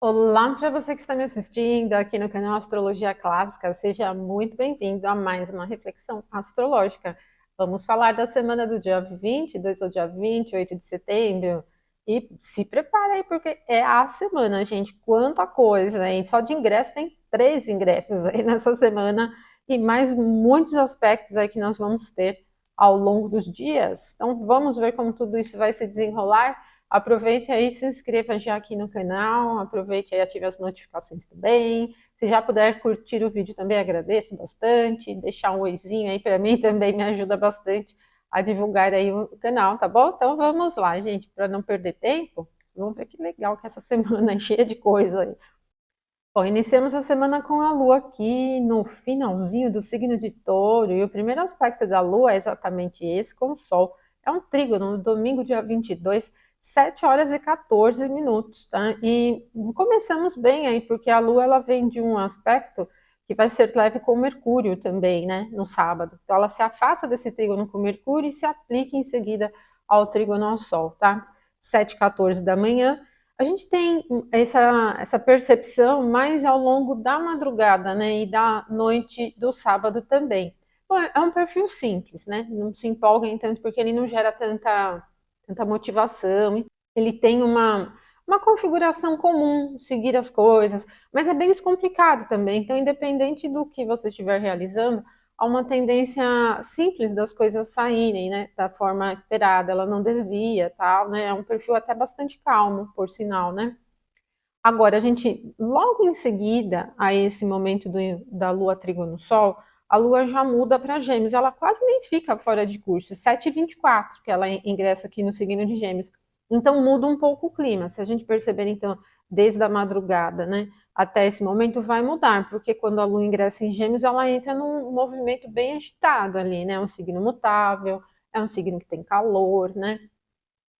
Olá para você que está me assistindo aqui no canal Astrologia Clássica, seja muito bem-vindo a mais uma reflexão astrológica. Vamos falar da semana do dia 22 ao dia 28 de setembro e se prepara aí porque é a semana, gente, quanta coisa, hein? Só de ingresso tem 3 ingressos aí nessa semana e mais muitos aspectos aí que nós vamos ter ao longo dos dias. Então vamos ver como tudo isso vai se desenrolar. Aproveite aí, se inscreva já aqui no canal, aproveite aí, ative as notificações também. Se já puder curtir o vídeo também, agradeço bastante. Deixar um oizinho aí para mim também me ajuda bastante a divulgar aí o canal, tá bom? Então vamos lá, gente, para não perder tempo. Vamos ver que legal que essa semana é cheia de coisa aí. Bom, iniciamos a semana com a Lua aqui no finalzinho do signo de Touro, e o primeiro aspecto da Lua é exatamente esse com o Sol. É um trígono no domingo, dia 22, 7 horas e 14 minutos, tá? E começamos bem aí, porque a Lua ela vem de um aspecto que vai ser leve com Mercúrio também, né, no sábado. Então ela se afasta desse trígono com Mercúrio e se aplica em seguida ao trígono ao Sol, tá? 7h14 da manhã. A gente tem essa percepção mais ao longo da madrugada, né, e da noite do sábado também. Bom, é um perfil simples, né, não se empolguem tanto porque ele não gera tanta motivação, ele tem uma configuração comum, seguir as coisas, mas é bem descomplicado também, então independente do que você estiver realizando, há uma tendência simples das coisas saírem, né, da forma esperada, ela não desvia, tal, né, é um perfil até bastante calmo, por sinal, né. Agora, a gente, logo em seguida a esse momento da Lua trígono Sol, a Lua já muda para Gêmeos, ela quase nem fica fora de curso, 7h24 que ela ingressa aqui no signo de Gêmeos. Então muda um pouco o clima, se a gente perceber então, desde a madrugada, né, até esse momento vai mudar, porque quando a Lua ingressa em Gêmeos, ela entra num movimento bem agitado ali, né, é um signo mutável, é um signo que tem calor, né,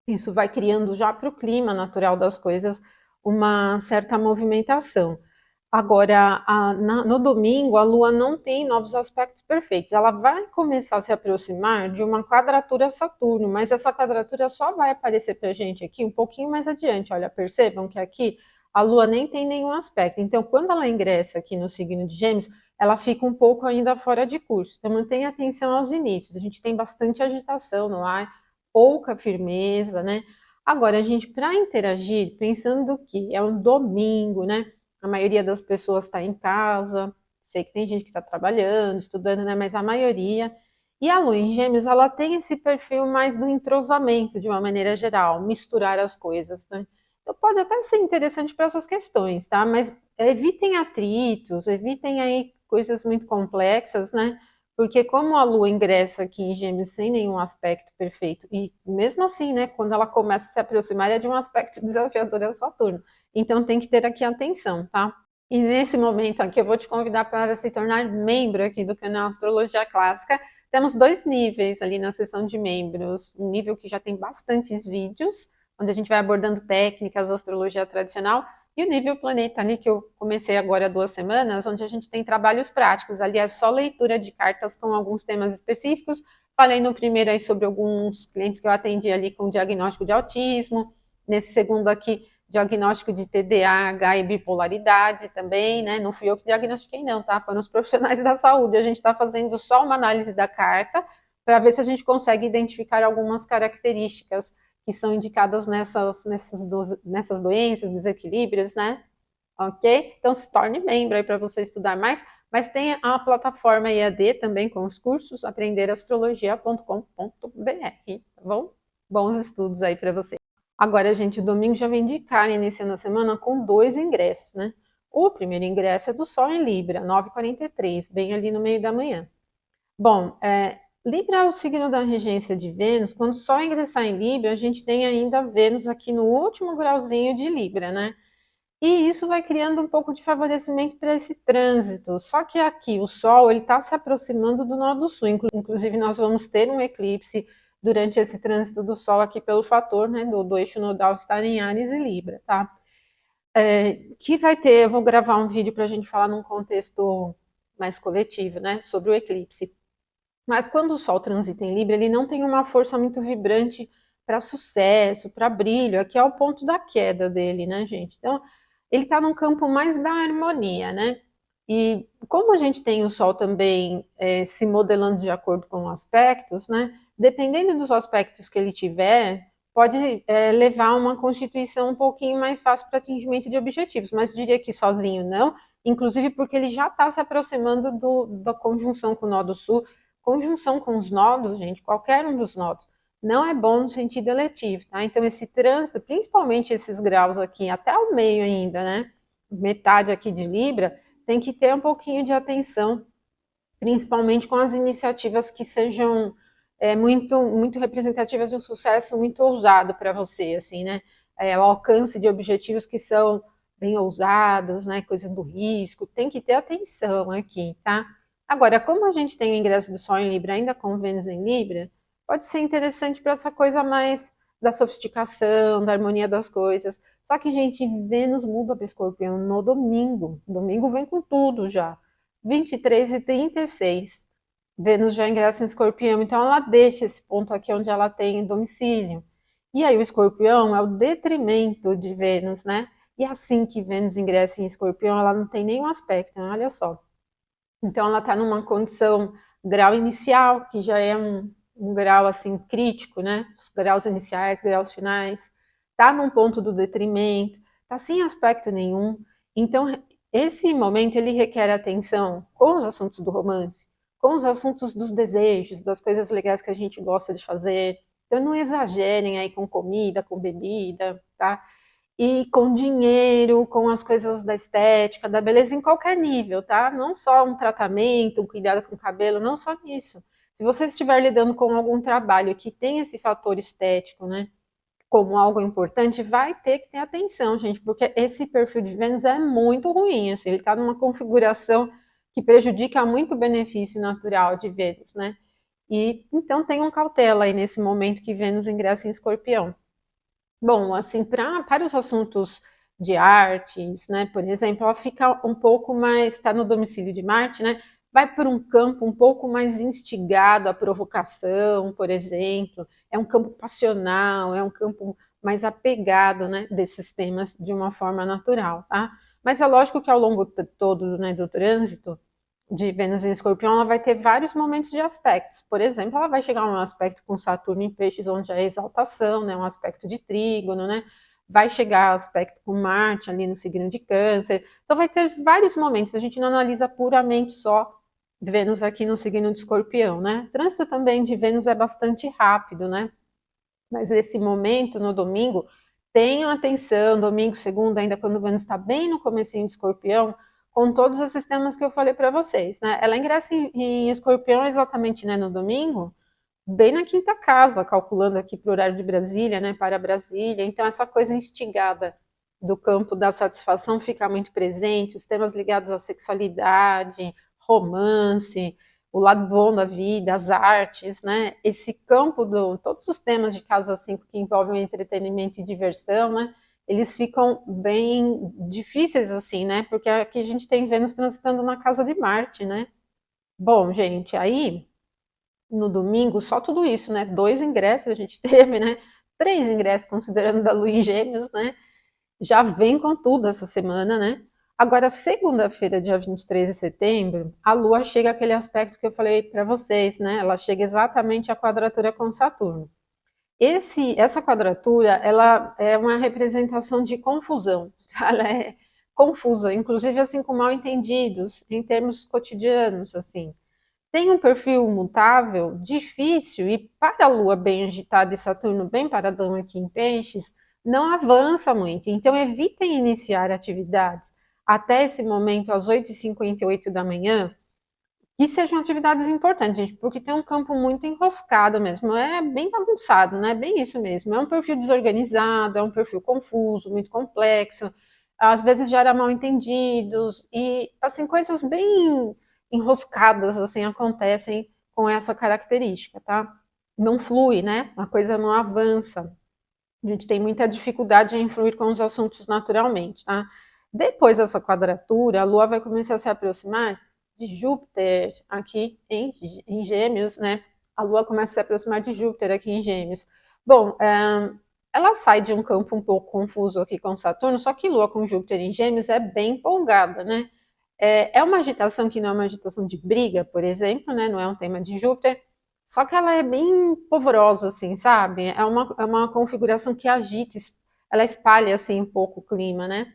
isso vai criando já para o clima natural das coisas uma certa movimentação. Agora, no domingo, a Lua não tem novos aspectos perfeitos. Ela vai começar a se aproximar de uma quadratura a Saturno, mas essa quadratura só vai aparecer para a gente aqui um pouquinho mais adiante. Olha, percebam que aqui a Lua nem tem nenhum aspecto. Então, quando ela ingressa aqui no signo de Gêmeos, ela fica um pouco ainda fora de curso. Então, mantenha atenção aos inícios. A gente tem bastante agitação no ar, pouca firmeza, né? Agora, a gente, para interagir, pensando que é um domingo, né? A maioria das pessoas está em casa, sei que tem gente que está trabalhando, estudando, né? Mas a maioria. E a Lua em Gêmeos, ela tem esse perfil mais do entrosamento, de uma maneira geral, misturar as coisas, né? Então pode até ser interessante para essas questões, tá? Mas evitem atritos, evitem aí coisas muito complexas, né? Porque como a Lua ingressa aqui em Gêmeos sem nenhum aspecto perfeito, e mesmo assim, né, quando ela começa a se aproximar, é de um aspecto desafiador a Saturno. Então tem que ter aqui atenção, tá? E nesse momento aqui eu vou te convidar para se tornar membro aqui do canal Astrologia Clássica. Temos 2 níveis ali na seção de membros. Um nível que já tem bastantes vídeos, onde a gente vai abordando técnicas da astrologia tradicional, e o nível planeta ali, que eu comecei agora há 2 semanas, onde a gente tem trabalhos práticos. Ali é só leitura de cartas com alguns temas específicos. Falei no primeiro aí sobre alguns clientes que eu atendi ali com diagnóstico de autismo. Nesse segundo aqui, diagnóstico de TDAH e bipolaridade também, né? Não fui eu que diagnostiquei, não, tá? Foram os profissionais da saúde. A gente está fazendo só uma análise da carta para ver se a gente consegue identificar algumas características que são indicadas nessas doenças, desequilíbrios, né? Ok? Então se torne membro aí para você estudar mais, mas tem a plataforma EAD também com os cursos aprenderastrologia.com.br, tá bom? Bons estudos aí para você. Agora, gente, o domingo já vem de cara, iniciando a semana com 2 ingressos, né? O primeiro ingresso é do Sol em Libra, 9h43, bem ali no meio da manhã. Bom, Libra é o signo da regência de Vênus. Quando o Sol ingressar em Libra, a gente tem ainda Vênus aqui no último grauzinho de Libra, né? E isso vai criando um pouco de favorecimento para esse trânsito. Só que aqui o Sol ele está se aproximando do nó do Sul. Inclusive, nós vamos ter um eclipse durante esse trânsito do Sol aqui pelo fator, né, do eixo nodal estar em Áries e Libra, tá? Que vai ter, eu vou gravar um vídeo para a gente falar num contexto mais coletivo, né, sobre o eclipse. Mas quando o Sol transita em Libra, ele não tem uma força muito vibrante para sucesso, para brilho, aqui é o ponto da queda dele, né, gente? Então, ele está num campo mais da harmonia, né? E como a gente tem o Sol também se modelando de acordo com aspectos, né? Dependendo dos aspectos que ele tiver, pode levar a uma constituição um pouquinho mais fácil para atingimento de objetivos, mas diria que sozinho não, inclusive porque ele já está se aproximando da conjunção com o nó do Sul. Conjunção com os nodos, gente, qualquer um dos nodos, não é bom no sentido eletivo, tá? Então, esse trânsito, principalmente esses graus aqui, até o meio ainda, né? Metade aqui de Libra, tem que ter um pouquinho de atenção, principalmente com as iniciativas que sejam muito representativas de um sucesso muito ousado para você, assim, né? O alcance de objetivos que são bem ousados, né? Coisas do risco, tem que ter atenção aqui, tá? Agora, como a gente tem o ingresso do Sol em Libra ainda com Vênus em Libra, pode ser interessante para essa coisa mais da sofisticação, da harmonia das coisas. Só que, gente, Vênus muda para Escorpião no domingo. Domingo vem com tudo já. 23 e 36. Vênus já ingressa em Escorpião, então ela deixa esse ponto aqui onde ela tem domicílio. E aí o Escorpião é o detrimento de Vênus, né? E assim que Vênus ingressa em Escorpião, ela não tem nenhum aspecto, né? Olha só. Então ela está numa condição grau inicial, que já é um grau assim crítico, né? Os graus iniciais, graus finais. Está num ponto do detrimento, está sem aspecto nenhum. Então esse momento ele requer atenção com os assuntos do romance, com os assuntos dos desejos, das coisas legais que a gente gosta de fazer. Então não exagerem aí com comida, com bebida, tá? E com dinheiro, com as coisas da estética, da beleza em qualquer nível, tá? Não só um tratamento, um cuidado com o cabelo, não só nisso. Se você estiver lidando com algum trabalho que tem esse fator estético, né, como algo importante, vai ter que ter atenção, gente, porque esse perfil de Vênus é muito ruim, assim, ele está numa configuração que prejudica muito o benefício natural de Vênus, né? E então tenham cautela aí nesse momento que Vênus ingressa em Escorpião. Bom, assim, para os assuntos de artes, né, por exemplo, ela fica um pouco mais, está no domicílio de Marte, né, vai por um campo um pouco mais instigado à provocação, por exemplo, é um campo passional, é um campo mais apegado, né, desses temas de uma forma natural, tá? Mas é lógico que ao longo todo, né, do trânsito, de Vênus em Escorpião, ela vai ter vários momentos de aspectos. Por exemplo, ela vai chegar a um aspecto com Saturno em Peixes, onde é exaltação, né, um aspecto de trígono, né? Vai chegar a aspecto com Marte ali no signo de Câncer. Então vai ter vários momentos. A gente não analisa puramente só Vênus aqui no signo de Escorpião, né? O trânsito também de Vênus é bastante rápido, né? Mas esse momento no domingo, tenham atenção, domingo, segunda, ainda quando Vênus está bem no comecinho de Escorpião, com todos esses temas que eu falei para vocês, né? Ela ingressa em Escorpião exatamente, né, no domingo, bem na quinta casa, calculando aqui para o horário de Brasília, né, para Brasília. Então essa coisa instigada do campo da satisfação fica muito presente, os temas ligados à sexualidade, romance, o lado bom da vida, as artes, né? Esse campo todos os temas de Casa 5 que envolvem entretenimento e diversão, né? Eles ficam bem difíceis assim, né? Porque aqui a gente tem Vênus transitando na casa de Marte, né? Bom, gente, aí no domingo só tudo isso, né? 2 ingressos a gente teve, né? 3 ingressos considerando da Lua em Gêmeos, né? Já vem com tudo essa semana, né? Agora, segunda-feira, dia 23 de setembro, a Lua chega àquele aspecto que eu falei para vocês, né? Ela chega exatamente à quadratura com Saturno. Essa quadratura, ela é uma representação de confusão. Ela é confusa, inclusive assim com mal entendidos em termos cotidianos, assim. Tem um perfil mutável, difícil, e para a Lua bem agitada e Saturno bem paradão aqui em Peixes, não avança muito. Então, evitem iniciar atividades até esse momento, às 8h58 da manhã, que sejam atividades importantes, gente, porque tem um campo muito enroscado mesmo, é bem bagunçado, né? Bem isso mesmo. É um perfil desorganizado, é um perfil confuso, muito complexo, às vezes gera mal entendidos, e assim, coisas bem enroscadas assim acontecem com essa característica, tá? Não flui, né? A coisa não avança. A gente tem muita dificuldade em influir com os assuntos naturalmente, tá? Depois dessa quadratura, a Lua vai começar a se aproximar de Júpiter aqui em Gêmeos, né? A Lua começa a se aproximar de Júpiter aqui em Gêmeos. Bom, ela sai de um campo um pouco confuso aqui com Saturno, só que Lua com Júpiter em Gêmeos é bem empolgada, né? É uma agitação que não é uma agitação de briga, por exemplo, né? Não é um tema de Júpiter, só que ela é bem polvorosa, assim, sabe? É uma configuração que agita, ela espalha, assim, um pouco o clima, né?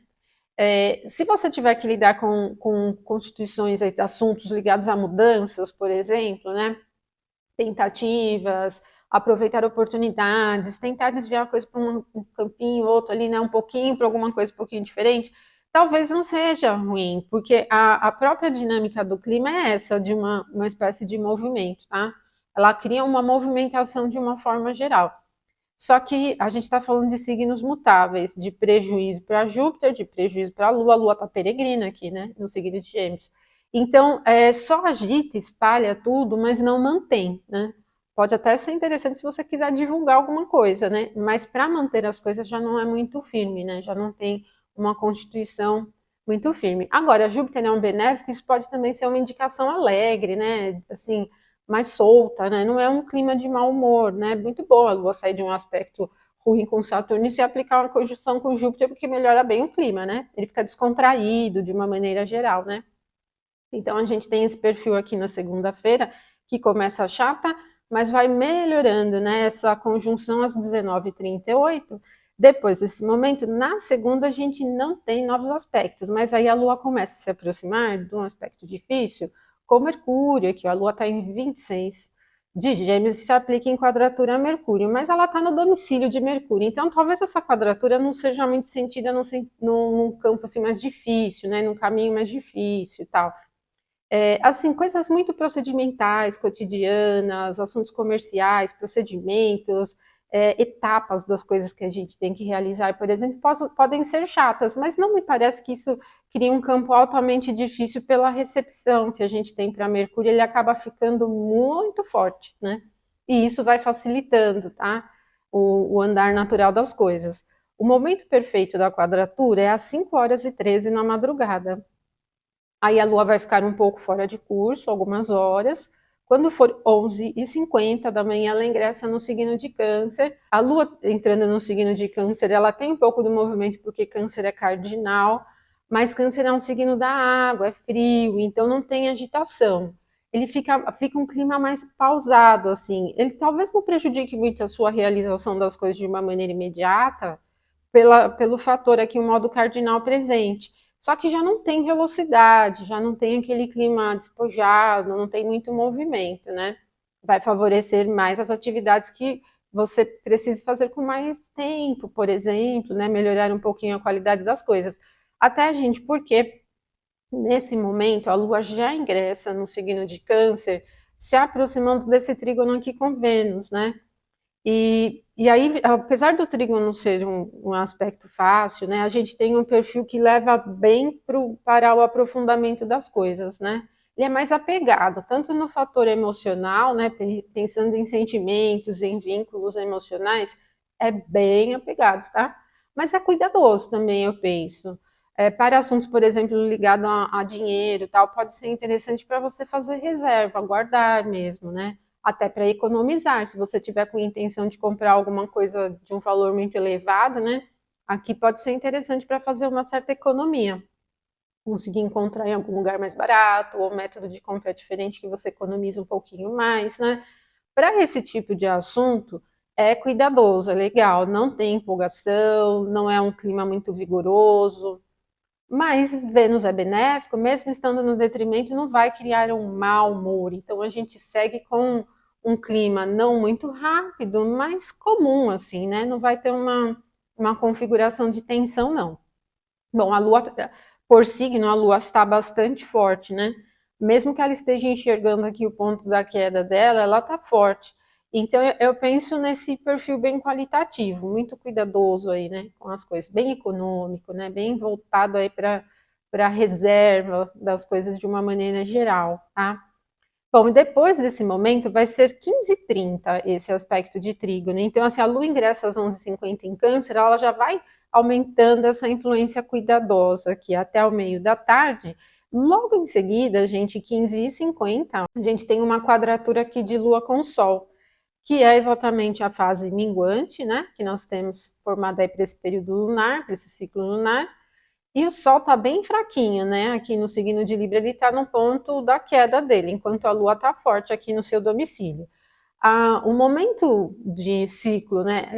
Se você tiver que lidar com constituições, assuntos ligados a mudanças, por exemplo, né? Tentativas, aproveitar oportunidades, tentar desviar a coisa para um campinho, outro ali, né? Um pouquinho para alguma coisa um pouquinho diferente, talvez não seja ruim, porque a própria dinâmica do clima é essa, de uma espécie de movimento, tá? Ela cria uma movimentação de uma forma geral. Só que a gente está falando de signos mutáveis, de prejuízo para Júpiter, de prejuízo para a Lua está peregrina aqui, né, no signo de Gêmeos. Então, só agita, espalha tudo, mas não mantém, né? Pode até ser interessante se você quiser divulgar alguma coisa, né? Mas para manter as coisas já não é muito firme, né? Já não tem uma constituição muito firme. Agora, Júpiter é um benéfico, isso pode também ser uma indicação alegre, né? Assim, mais solta, né? Não é um clima de mau humor, né? Muito bom a Lua sair de um aspecto ruim com Saturno e se aplicar uma conjunção com Júpiter, porque melhora bem o clima, né? Ele fica descontraído de uma maneira geral, né? Então a gente tem esse perfil aqui na segunda-feira, que começa chata, mas vai melhorando, né? Essa conjunção às 19h38. Depois desse momento, na segunda, a gente não tem novos aspectos, mas aí a Lua começa a se aproximar de um aspecto difícil, com Mercúrio, aqui a Lua está em 26 de Gêmeos, se aplica em quadratura a Mercúrio, mas ela está no domicílio de Mercúrio, então talvez essa quadratura não seja muito sentida num campo assim mais difícil, né? Num caminho mais difícil e tal. Assim, coisas muito procedimentais, cotidianas, assuntos comerciais, procedimentos, etapas das coisas que a gente tem que realizar, por exemplo, podem ser chatas, mas não me parece que isso cria um campo altamente difícil pela recepção que a gente tem para Mercúrio, ele acaba ficando muito forte, né? E isso vai facilitando, tá? O andar natural das coisas. O momento perfeito da quadratura é às 5h13 na madrugada. Aí a Lua vai ficar um pouco fora de curso, algumas horas. Quando for 11h50 da manhã, ela ingressa no signo de Câncer. A Lua entrando no signo de Câncer, ela tem um pouco do movimento, porque Câncer é cardinal, mas Câncer é um signo da água, é frio, então não tem agitação. Ele fica um clima mais pausado, assim. Ele talvez não prejudique muito a sua realização das coisas de uma maneira imediata, pelo fator aqui, o modo cardinal presente. Só que já não tem velocidade, já não tem aquele clima despojado, não tem muito movimento, né? Vai favorecer mais as atividades que você precisa fazer com mais tempo, por exemplo, né? Melhorar um pouquinho a qualidade das coisas. Até, gente, porque nesse momento a Lua já ingressa no signo de Câncer, se aproximando desse trígono aqui com Vênus, né? E aí, apesar do trígono ser um aspecto fácil, né, a gente tem um perfil que leva bem para o aprofundamento das coisas, né? Ele é mais apegado, tanto no fator emocional, né, pensando em sentimentos, em vínculos emocionais, é bem apegado, tá? Mas é cuidadoso também, eu penso. Para assuntos, por exemplo, ligados a dinheiro, tal, pode ser interessante para você fazer reserva, guardar mesmo, né? Até para economizar, se você tiver com intenção de comprar alguma coisa de um valor muito elevado, né? Aqui pode ser interessante para fazer uma certa economia. Conseguir encontrar em algum lugar mais barato, ou método de compra diferente que você economiza um pouquinho mais, né? Para esse tipo de assunto, é cuidadoso, é legal, não tem empolgação, não é um clima muito vigoroso, mas Vênus é benéfico, mesmo estando no detrimento, não vai criar um mau humor. Então a gente segue com um clima não muito rápido, mas comum, assim, né? Não vai ter uma configuração de tensão, não. Bom, a Lua, por signo, a Lua está bastante forte, né? Mesmo que ela esteja enxergando aqui o ponto da queda dela, ela está forte. Então eu penso nesse perfil bem qualitativo, muito cuidadoso aí, né, com as coisas, bem econômico, né, bem voltado aí para a reserva das coisas de uma maneira geral, tá? Bom, e depois desse momento vai ser 15h30 esse aspecto de trígono. Então, assim, a Lua ingressa às 11h50 em Câncer, ela já vai aumentando essa influência cuidadosa aqui até o meio da tarde. Logo em seguida, gente, 15h50, a gente tem uma quadratura aqui de Lua com Sol, que é exatamente a fase minguante, né? Que nós temos formada aí para esse período lunar, para esse ciclo lunar. E o Sol está bem fraquinho, né? Aqui no signo de Libra, ele está no ponto da queda dele, enquanto a Lua está forte aqui no seu domicílio. O momento de ciclo, né?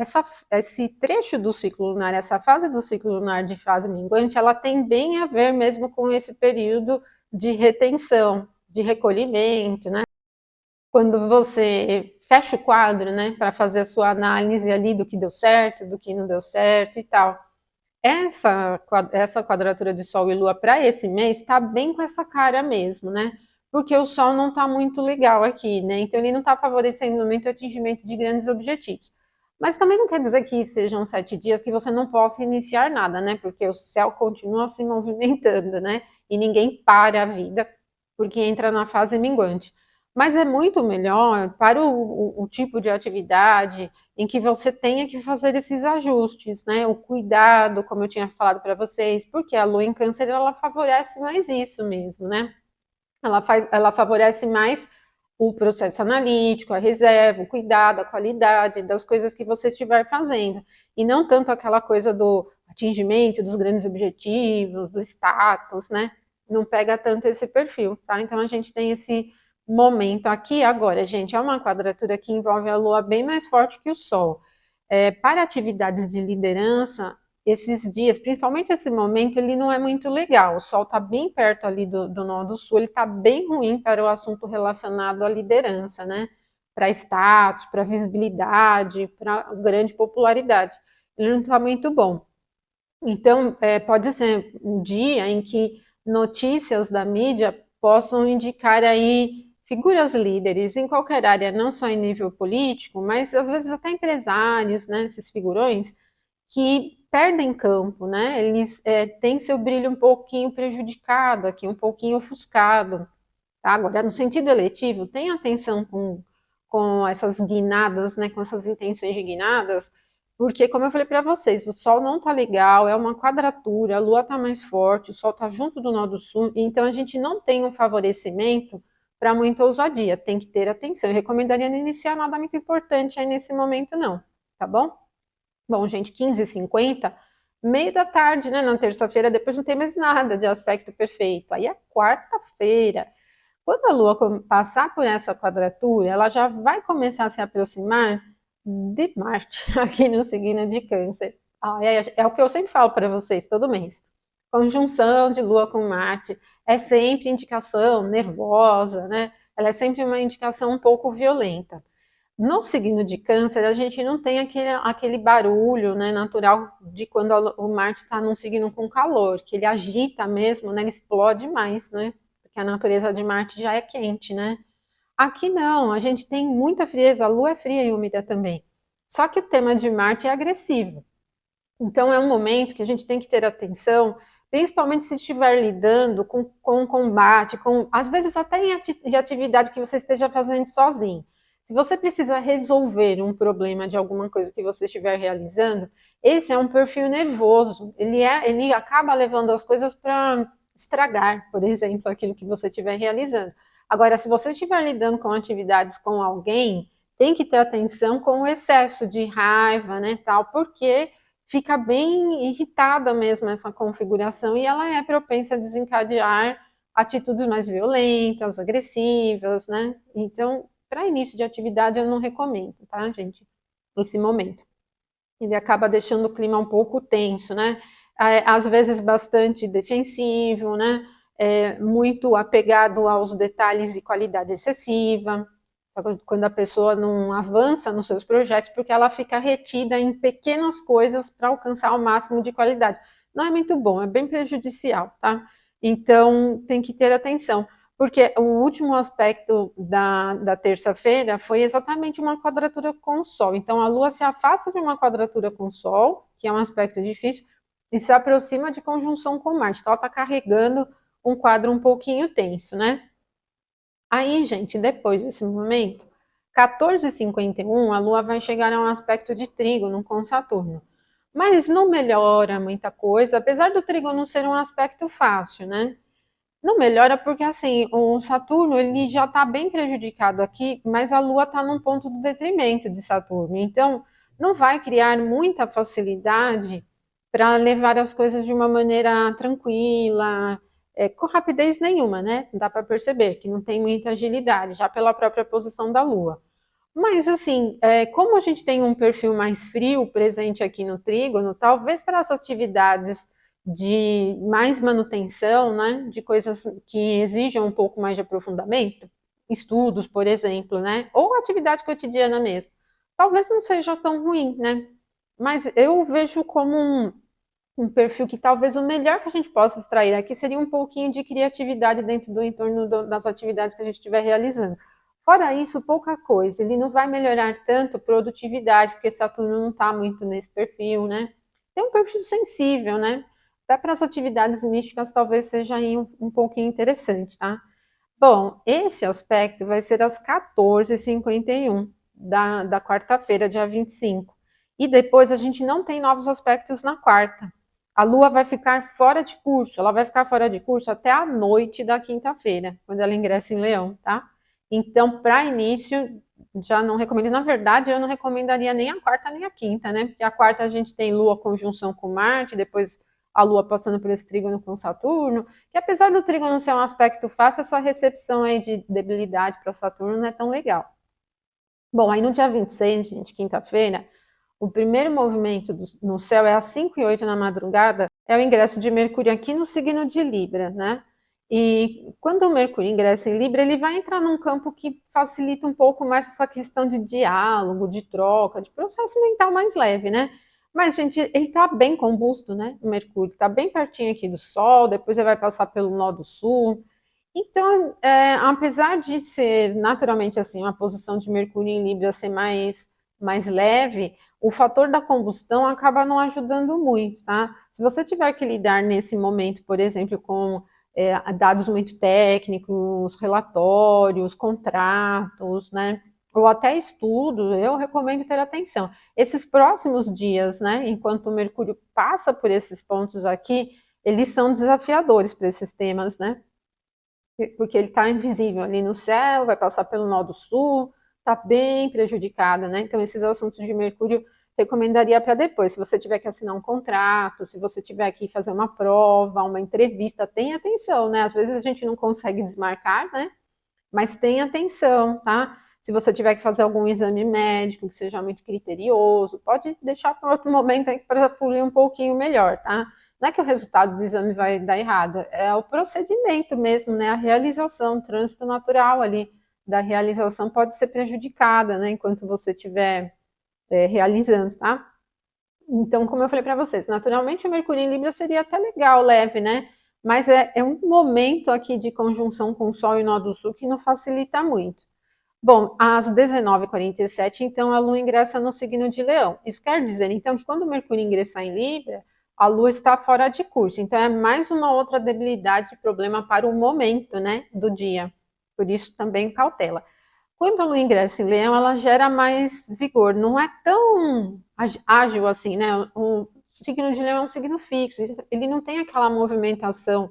Esse trecho do ciclo lunar, essa fase do ciclo lunar de fase minguante, ela tem bem a ver mesmo com esse período de retenção, de recolhimento, né? Quando você fecha o quadro, né, para fazer a sua análise ali do que deu certo, do que não deu certo e tal. Essa quadratura de Sol e Lua para esse mês está bem com essa cara mesmo, né? Porque o Sol não está muito legal aqui, né? Então ele não está favorecendo muito o atingimento de grandes objetivos. Mas também não quer dizer que sejam 7 dias que você não possa iniciar nada, né? Porque o céu continua se movimentando, né? E ninguém para a vida porque entra na fase minguante. Mas é muito melhor para o tipo de atividade em que você tenha que fazer esses ajustes, né? O cuidado, como eu tinha falado para vocês, porque a lua em câncer ela favorece mais isso mesmo, né? Ela favorece mais o processo analítico, a reserva, o cuidado, a qualidade das coisas que você estiver fazendo. E não tanto aquela coisa do atingimento dos grandes objetivos, do status, né? Não pega tanto esse perfil, tá? Então a gente tem esse momento aqui agora, gente, é uma quadratura que envolve a Lua bem mais forte que o Sol. Para atividades de liderança, esses dias, principalmente esse momento, ele não é muito legal. O Sol está bem perto ali do nó do sul, ele está bem ruim para o assunto relacionado à liderança, né? Para status, para visibilidade, para grande popularidade. Ele não está muito bom. Então, pode ser um dia em que notícias da mídia possam indicar aí figuras líderes em qualquer área, não só em nível político, mas às vezes até empresários, né, esses figurões, que perdem campo, né? Eles têm seu brilho um pouquinho prejudicado aqui, um pouquinho ofuscado. Tá? Agora, no sentido eletivo, tenha atenção com essas guinadas, né? Com essas intenções de guinadas, porque, como eu falei para vocês, o Sol não tá legal, é uma quadratura, a Lua tá mais forte, o Sol tá junto do nó do sul, então a gente não tem um favorecimento para muita ousadia, tem que ter atenção. Eu recomendaria não iniciar nada muito importante aí nesse momento, não, tá bom? Bom, gente, 15h50, meio da tarde, né? Na terça-feira, depois não tem mais nada de aspecto perfeito. Aí é quarta-feira. Quando a Lua passar por essa quadratura, ela já vai começar a se aproximar de Marte, aqui no signo de Câncer. É o que eu sempre falo para vocês, todo mês. Conjunção de Lua com Marte é sempre indicação nervosa, né? Ela é sempre uma indicação um pouco violenta. No signo de Câncer, a gente não tem aquele barulho, né, natural de quando o Marte está num signo com calor, que ele agita mesmo, né, ele explode mais, né? Porque a natureza de Marte já é quente, né? Aqui não, a gente tem muita frieza, a Lua é fria e úmida também. Só que o tema de Marte é agressivo. Então é um momento que a gente tem que ter atenção, principalmente se estiver lidando com combate, às vezes até em atividade que você esteja fazendo sozinho. Se você precisa resolver um problema de alguma coisa que você estiver realizando, esse é um perfil nervoso. Ele acaba levando as coisas para estragar, por exemplo, aquilo que você estiver realizando. Agora, se você estiver lidando com atividades com alguém, tem que ter atenção com o excesso de raiva, né, tal, porque fica bem irritada mesmo essa configuração e ela é propensa a desencadear atitudes mais violentas, agressivas, né? Então, para início de atividade eu não recomendo, tá, gente? Nesse momento. Ele acaba deixando o clima um pouco tenso, né? Às vezes bastante defensivo, né? Muito apegado aos detalhes e qualidade excessiva, quando a pessoa não avança nos seus projetos, porque ela fica retida em pequenas coisas para alcançar o máximo de qualidade. Não é muito bom, é bem prejudicial, tá? Então, tem que ter atenção, porque o último aspecto da terça-feira foi exatamente uma quadratura com o Sol. Então, a Lua se afasta de uma quadratura com o Sol, que é um aspecto difícil, e se aproxima de conjunção com Marte. Então, ela está carregando um quadro um pouquinho tenso, né? Aí, gente, depois desse momento, 14h51, a Lua vai chegar a um aspecto de trígono com Saturno. Mas não melhora muita coisa, apesar do trígono ser um aspecto fácil, né? Não melhora porque assim, o Saturno ele já está bem prejudicado aqui, mas a Lua está num ponto do detrimento de Saturno. Então, não vai criar muita facilidade para levar as coisas de uma maneira tranquila, com rapidez nenhuma, né? Dá para perceber que não tem muita agilidade, já pela própria posição da Lua. Mas assim, como a gente tem um perfil mais frio presente aqui no trígono, talvez para as atividades de mais manutenção, né, de coisas que exijam um pouco mais de aprofundamento, estudos, por exemplo, né, ou atividade cotidiana mesmo, talvez não seja tão ruim, né? Mas eu vejo como um perfil que talvez o melhor que a gente possa extrair aqui seria um pouquinho de criatividade dentro do entorno das atividades que a gente estiver realizando. Fora isso, pouca coisa. Ele não vai melhorar tanto a produtividade, porque Saturno não está muito nesse perfil, né? Tem um perfil sensível, né? Até para as atividades místicas talvez seja aí um pouquinho interessante, tá? Bom, esse aspecto vai ser às 14h51 da quarta-feira, dia 25. E depois a gente não tem novos aspectos na quarta. A Lua vai ficar fora de curso, ela vai ficar fora de curso até a noite da quinta-feira, quando ela ingressa em Leão, tá? Então, para início, já não recomendo. Na verdade, eu não recomendaria nem a quarta nem a quinta, né? Porque a quarta a gente tem Lua conjunção com Marte, depois a Lua passando por esse trígono com Saturno, que apesar do trígono ser um aspecto fácil, essa recepção aí de debilidade para Saturno não é tão legal. Bom, aí no dia 26, gente, quinta-feira, o primeiro movimento no céu é às 5h08 na madrugada, é o ingresso de Mercúrio aqui no signo de Libra, né? E quando o Mercúrio ingressa em Libra, ele vai entrar num campo que facilita um pouco mais essa questão de diálogo, de troca, de processo mental mais leve, né? Mas, gente, ele está bem combusto, né? O Mercúrio está bem pertinho aqui do Sol, depois ele vai passar pelo nó do Sul. Então, apesar de ser naturalmente assim, uma posição de Mercúrio em Libra ser mais leve, o fator da combustão acaba não ajudando muito, tá? Se você tiver que lidar nesse momento, por exemplo, com dados muito técnicos, relatórios, contratos, né? Ou até estudo, eu recomendo ter atenção. Esses próximos dias, né? Enquanto o Mercúrio passa por esses pontos aqui, eles são desafiadores para esses temas, né? Porque ele está invisível ali no céu, vai passar pelo nó do sul, está bem prejudicada, né? Então, esses assuntos de Mercúrio recomendaria para depois. Se você tiver que assinar um contrato, se você tiver que fazer uma prova, uma entrevista, tenha atenção, né? Às vezes a gente não consegue desmarcar, né? Mas tenha atenção, tá? Se você tiver que fazer algum exame médico que seja muito criterioso, pode deixar para outro momento aí para fluir um pouquinho melhor, tá? Não é que o resultado do exame vai dar errado, é o procedimento mesmo, né? A realização, o trânsito natural ali da realização pode ser prejudicada, né? Enquanto você estiver realizando, tá? Então, como eu falei para vocês, naturalmente o Mercúrio em Libra seria até legal, leve, né? Mas é um momento aqui de conjunção com o Sol e Nó do Sul que não facilita muito. Bom, às 19h47, então, a Lua ingressa no signo de Leão. Isso quer dizer, então, que quando o Mercúrio ingressar em Libra, a Lua está fora de curso. Então, é mais uma outra debilidade, problema para o momento, né, do dia. Por isso, também cautela. Quando a Lua ingressa em Leão, ela gera mais vigor. Não é tão ágil assim, né? O signo de Leão é um signo fixo. Ele não tem aquela movimentação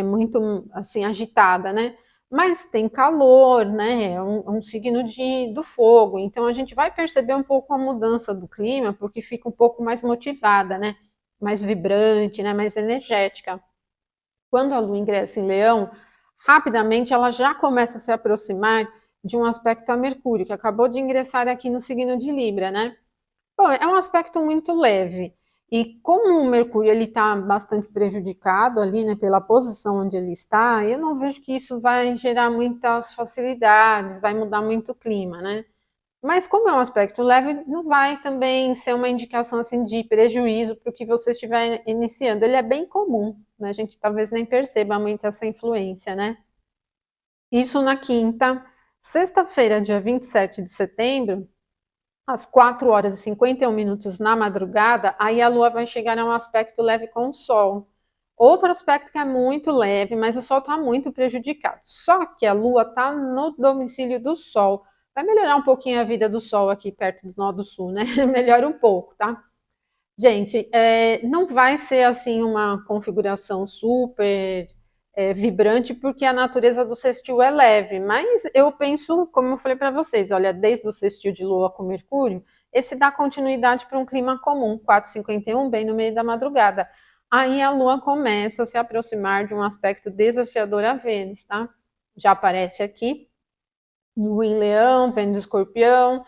muito assim agitada, né? Mas tem calor, né? É um signo do fogo. Então a gente vai perceber um pouco a mudança do clima, porque fica um pouco mais motivada, né? Mais vibrante, né? Mais energética. Quando a Lua ingressa em Leão, rapidamente ela já começa a se aproximar de um aspecto a Mercúrio, que acabou de ingressar aqui no signo de Libra, né? Bom, é um aspecto muito leve. E como o Mercúrio ele está bastante prejudicado ali, né, pela posição onde ele está, eu não vejo que isso vai gerar muitas facilidades, vai mudar muito o clima, né? Mas como é um aspecto leve, não vai também ser uma indicação assim de prejuízo para o que você estiver iniciando. Ele é bem comum, né? A gente talvez nem perceba muito essa influência, né? Isso na quinta. Sexta-feira, dia 27 de setembro, às 4h51 na madrugada, aí a Lua vai chegar a um aspecto leve com o Sol. Outro aspecto que é muito leve, mas o Sol está muito prejudicado. Só que a Lua está no domicílio do Sol. Vai melhorar um pouquinho a vida do Sol aqui perto do Nó do Sul, né? Melhora um pouco, tá? Gente, não vai ser assim uma configuração super vibrante, porque a natureza do sextil é leve, mas eu penso, como eu falei para vocês, olha, desde o sextil de Lua com Mercúrio, esse dá continuidade para um clima comum, 4h51, bem no meio da madrugada. Aí a Lua começa a se aproximar de um aspecto desafiador a Vênus, tá? Já aparece aqui, Lua em Leão, Vênus em Escorpião.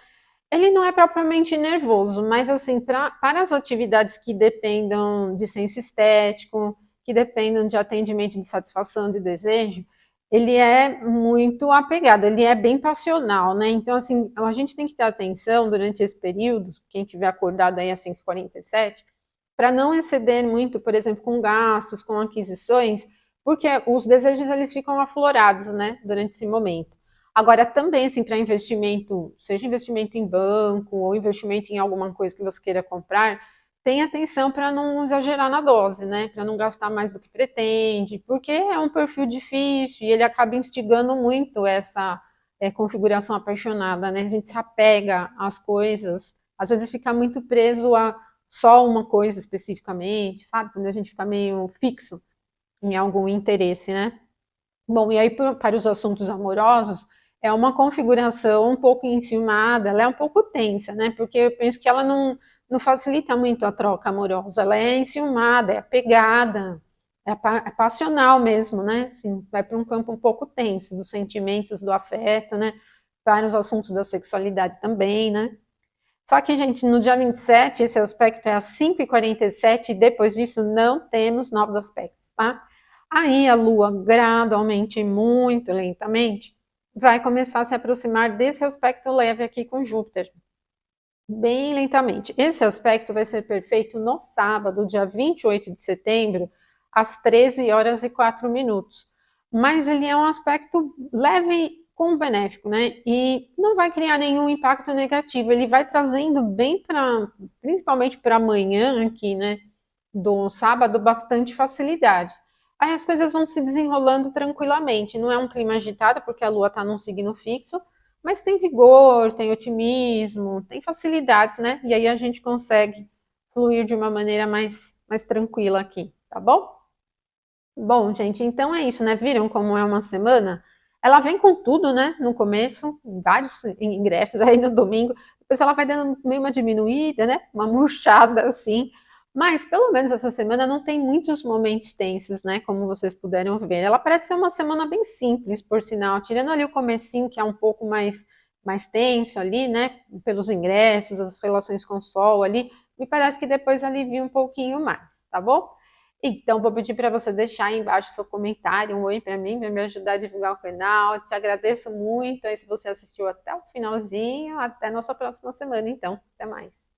Ele não é propriamente nervoso, mas assim, para as atividades que dependam de senso estético, que dependam de atendimento de satisfação de desejo, ele é muito apegado, ele é bem passional, né? Então, assim, a gente tem que ter atenção durante esse período, quem tiver acordado aí às 5h47, para não exceder muito, por exemplo, com gastos, com aquisições, porque os desejos eles ficam aflorados, né, durante esse momento. Agora, também, assim, para investimento, seja investimento em banco ou investimento em alguma coisa que você queira comprar, tenha atenção para não exagerar na dose, né? Para não gastar mais do que pretende, porque é um perfil difícil e ele acaba instigando muito essa configuração apaixonada, né? A gente se apega às coisas, às vezes fica muito preso a só uma coisa especificamente, sabe? Quando a gente fica meio fixo em algum interesse, né? Bom, e aí para os assuntos amorosos, é uma configuração um pouco enciumada, ela é um pouco tensa, né? Porque eu penso que ela não facilita muito a troca amorosa, ela é enciumada, é apegada, é passional mesmo, né? Assim, vai para um campo um pouco tenso, dos sentimentos, do afeto, né? Para os assuntos da sexualidade também, né? Só que, gente, no dia 27, esse aspecto é às 5h47, e depois disso não temos novos aspectos, tá? Aí a Lua, gradualmente, muito lentamente, vai começar a se aproximar desse aspecto leve aqui com Júpiter. Bem lentamente. Esse aspecto vai ser perfeito no sábado, dia 28 de setembro, às 13h04. Mas ele é um aspecto leve com benéfico, né? E não vai criar nenhum impacto negativo. Ele vai trazendo bem para, principalmente para amanhã aqui, né? Do sábado, bastante facilidade. Aí as coisas vão se desenrolando tranquilamente. Não é um clima agitado, porque a Lua está num signo fixo, mas tem vigor, tem otimismo, tem facilidades, né? E aí a gente consegue fluir de uma maneira mais tranquila aqui, tá bom? Bom, gente, então é isso, né? Viram como é uma semana? Ela vem com tudo, né? No começo, vários ingressos aí no domingo. Depois ela vai dando meio uma diminuída, né? Uma murchada assim. Mas pelo menos essa semana não tem muitos momentos tensos, né? Como vocês puderam ver. Ela parece ser uma semana bem simples, por sinal. Tirando ali o comecinho, que é um pouco mais tenso ali, né? Pelos ingressos, as relações com o Sol ali. Me parece que depois alivia um pouquinho mais, tá bom? Então, vou pedir para você deixar aí embaixo seu comentário, um oi para mim, para me ajudar a divulgar o canal. Te agradeço muito aí se você assistiu até o finalzinho. Até nossa próxima semana, então. Até mais.